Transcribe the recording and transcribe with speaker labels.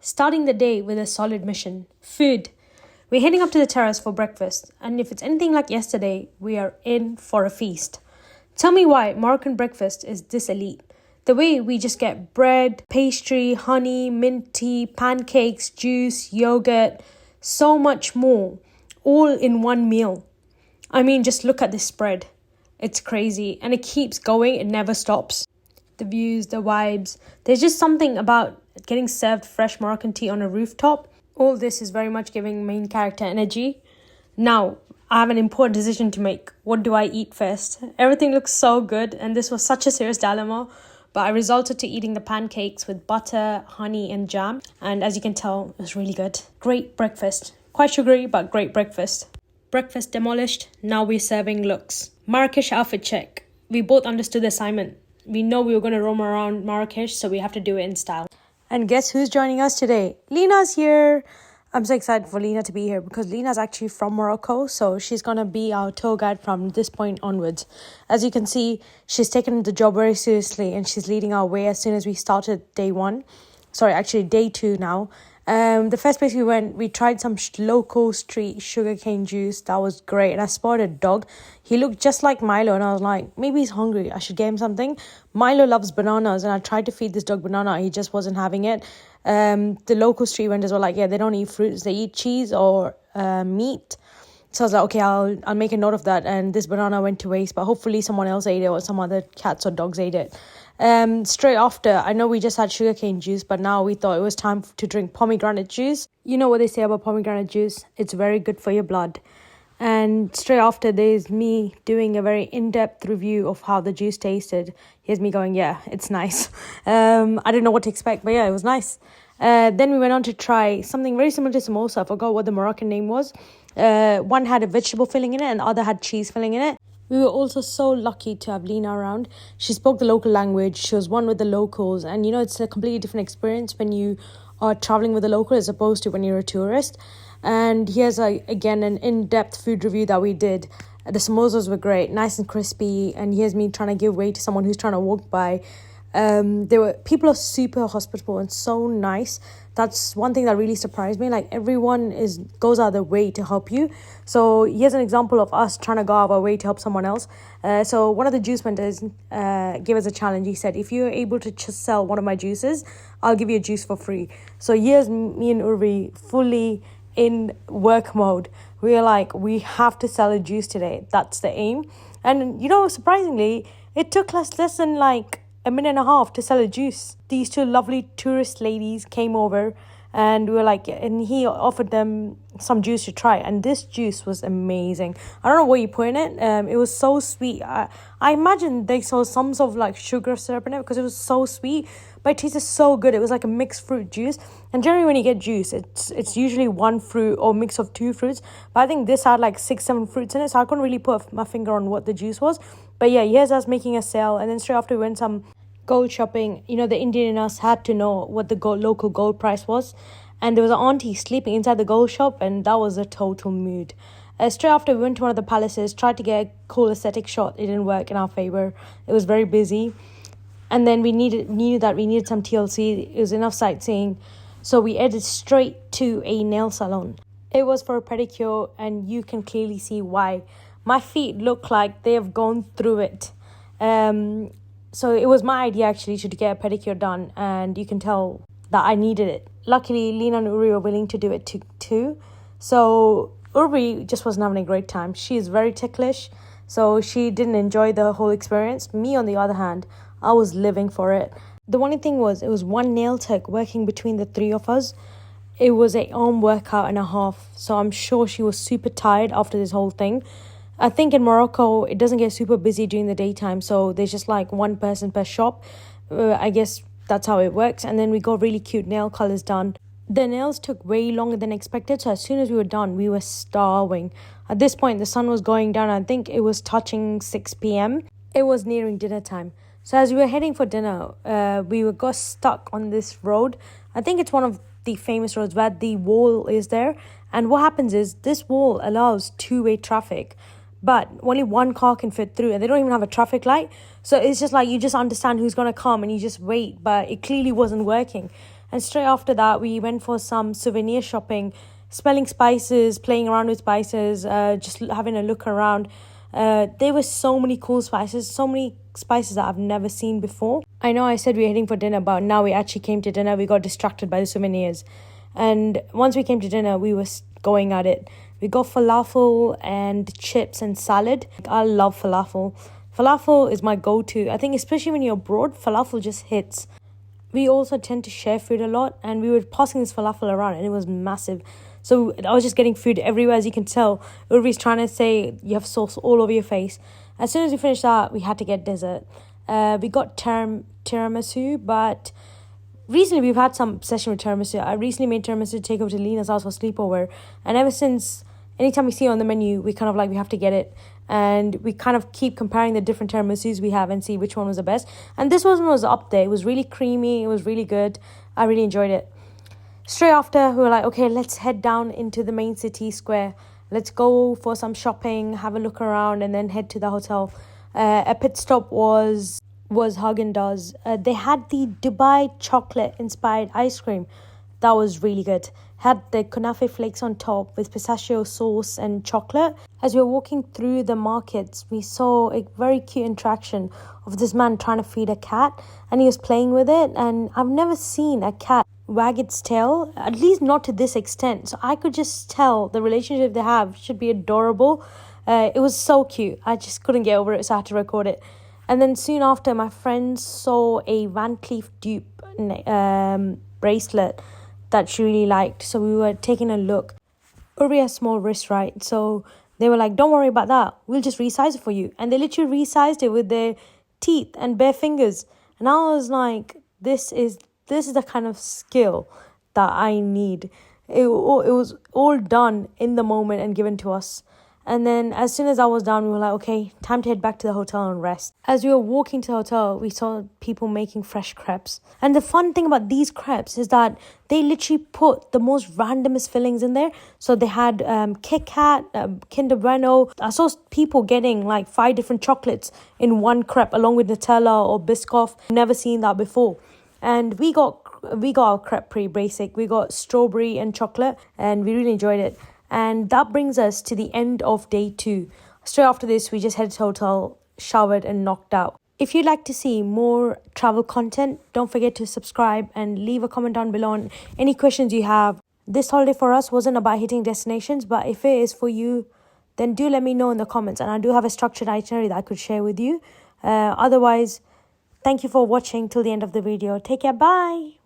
Speaker 1: starting the day with a solid mission. Food. We're heading up to the terrace for breakfast, and if it's anything like yesterday, we are in for a feast. Tell me why Moroccan breakfast is this elite. The way we just get bread, pastry, honey, mint tea, pancakes, juice, yogurt, so much more, all in one meal. I mean, just look at this spread. It's crazy, and it keeps going, it never stops. The views, the vibes, there's just something about getting served fresh Moroccan tea on a rooftop. All this is very much giving main character energy. Now, I have an important decision to make. What do I eat first? Everything looks so good, and this was such a serious dilemma, but I resorted to eating the pancakes with butter, honey, and jam, and as you can tell, it was really good. Great breakfast. Quite sugary, but great breakfast. Breakfast demolished, now we're serving looks. Marrakech outfit check. We both understood the assignment. We know we were going to roam around Marrakech, so we have to do it in style. And guess who's joining us today? Linah's here. I'm so excited for Linah to be here because Linah's actually from Morocco, so she's going to be our tour guide from this point onwards. As you can see, she's taken the job very seriously and she's leading our way as soon as we started day 2 now. The first place we went, we tried some local street sugarcane juice. That was great. And I spotted a dog. He looked just like Milo. And I was like, maybe he's hungry. I should get him something. Milo loves bananas. And I tried to feed this dog banana. He just wasn't having it. The local street vendors were like, yeah, they don't eat fruits. They eat cheese or meat. So I was like, okay, I'll make a note of that. And this banana went to waste. But hopefully someone else ate it or some other cats or dogs ate it. Straight after, I know we just had sugarcane juice, but now we thought it was time to drink pomegranate juice. You know what they say about pomegranate juice? It's very good for your blood. And straight after, there's me doing a very in-depth review of how the juice tasted. Here's me going, yeah, it's nice. I didn't know what to expect, but yeah, it was nice. Then we went on to try something very similar to samosa. I forgot what the Moroccan name was. One had a vegetable filling in it and the other had cheese filling in it. We were also so lucky to have Linah around. She spoke the local language. She was one with the locals. And, you know, it's a completely different experience when you are traveling with a local as opposed to when you're a tourist. And here's, again, an in-depth food review that we did. The samosas were great, nice and crispy. And here's me trying to give way to someone who's trying to walk by. People are super hospitable and so nice. That's one thing that really surprised me. Like, everyone goes out of their way to help you. So here's an example of us trying to go out of our way to help someone else. So one of the juice vendors gave us a challenge. He said, if you're able to just sell one of my juices, I'll give you a juice for free. So here's me and Urvi fully in work mode. We're like, we have to sell a juice today. That's the aim. And, you know, surprisingly, it took us less than like a minute and a half to sell a juice. These two lovely tourist ladies came over and we were like, and he offered them some juice to try, and this juice was amazing. I don't know what you put in it. It was so sweet. I imagine they saw some sort of like sugar syrup in it because it was so sweet, but it tasted so good. It was like a mixed fruit juice, and generally when you get juice, it's usually one fruit or mix of two fruits, but I think this had like 6-7 fruits in it, so I couldn't really put my finger on what the juice was. But yeah, here's us making a sale, and then straight after we went some gold shopping. You know, the Indian in us had to know what the local gold price was, and there was an auntie sleeping inside the gold shop, and that was a total mood. Straight after, we went to one of the palaces, tried to get a cool aesthetic shot. It didn't work in our favor. It was very busy, and then we needed some TLC. It was enough sightseeing, so we headed straight to a nail salon. It was for a pedicure, and you can clearly see why. My feet look like they have gone through it. So it was my idea actually to get a pedicure done, and you can tell that I needed it. Luckily, Linah and Uri were willing to do it too. So Uri just wasn't having a great time. She is very ticklish, so she didn't enjoy the whole experience. Me, on the other hand, I was living for it. The only thing was, it was one nail tech working between the three of us. It was an arm workout and a half, so I'm sure she was super tired after this whole thing. I think in Morocco, it doesn't get super busy during the daytime, so there's just like one person per shop. I guess that's how it works. And then we got really cute nail colors done. The nails took way longer than expected, so as soon as we were done, we were starving. At this point, the sun was going down. I think it was touching 6 p.m. It was nearing dinner time. So as we were heading for dinner, we got stuck on this road. I think it's one of the famous roads where the wall is there. And what happens is, this wall allows two-way traffic, but only one car can fit through, and they don't even have a traffic light. So it's just like, you just understand who's going to come and you just wait, but it clearly wasn't working. And straight after that, we went for some souvenir shopping, smelling spices, playing around with spices, just having a look around. There were so many cool spices, so many spices that I've never seen before. I know I said we were heading for dinner, but now we actually came to dinner. We got distracted by the souvenirs. And once we came to dinner, we were going at it. We got falafel and chips and salad. I love falafel. Falafel is my go-to. I think especially when you're abroad, falafel just hits. We also tend to share food a lot, and we were passing this falafel around and it was massive. So I was just getting food everywhere, as you can tell. Urvi's trying to say you have sauce all over your face. As soon as we finished that, we had to get dessert. We got tiramisu, but recently we've had some obsession with tiramisu. I recently made tiramisu to take over to Linah's house for sleepover, and ever since, anytime we see it on the menu, we kind of like, we have to get it. And we kind of keep comparing the different tiramisus we have and see which one was the best. And this one was up there. It was really creamy. It was really good. I really enjoyed it. Straight after, we were like, okay, let's head down into the main city square. Let's go for some shopping, have a look around, and then head to the hotel. A pit stop was Haagen-Dazs. They had the Dubai chocolate-inspired ice cream. That was really good. Had the kunafe flakes on top with pistachio sauce and chocolate. As we were walking through the markets, we saw a very cute interaction of this man trying to feed a cat, and he was playing with it. And I've never seen a cat wag its tail, at least not to this extent. So I could just tell the relationship they have should be adorable. It was so cute. I just couldn't get over it, so I had to record it. And then soon after, my friend saw a Van Cleef dupe bracelet that she really liked. So we were taking a look. Urvi has small wrist, right? So they were like, don't worry about that. We'll just resize it for you. And they literally resized it with their teeth and bare fingers. And I was like, this is the kind of skill that I need. It was all done in the moment and given to us. And then as soon as I was done, we were like, okay, time to head back to the hotel and rest. As we were walking to the hotel, we saw people making fresh crepes. And the fun thing about these crepes is that they literally put the most randomest fillings in there. So they had Kit Kat, Kinder Bueno. I saw people getting like 5 different chocolates in one crepe along with Nutella or Biscoff. Never seen that before. And we got our crepe pretty basic. We got strawberry and chocolate, and we really enjoyed it. And that brings us to the end of day 2. Straight after this, we just headed to the hotel, showered and knocked out. If you'd like to see more travel content, don't forget to subscribe and leave a comment down below on any questions you have. This holiday for us wasn't about hitting destinations, but if it is for you, then do let me know in the comments. And I do have a structured itinerary that I could share with you. Otherwise, thank you for watching till the end of the video. Take care. Bye.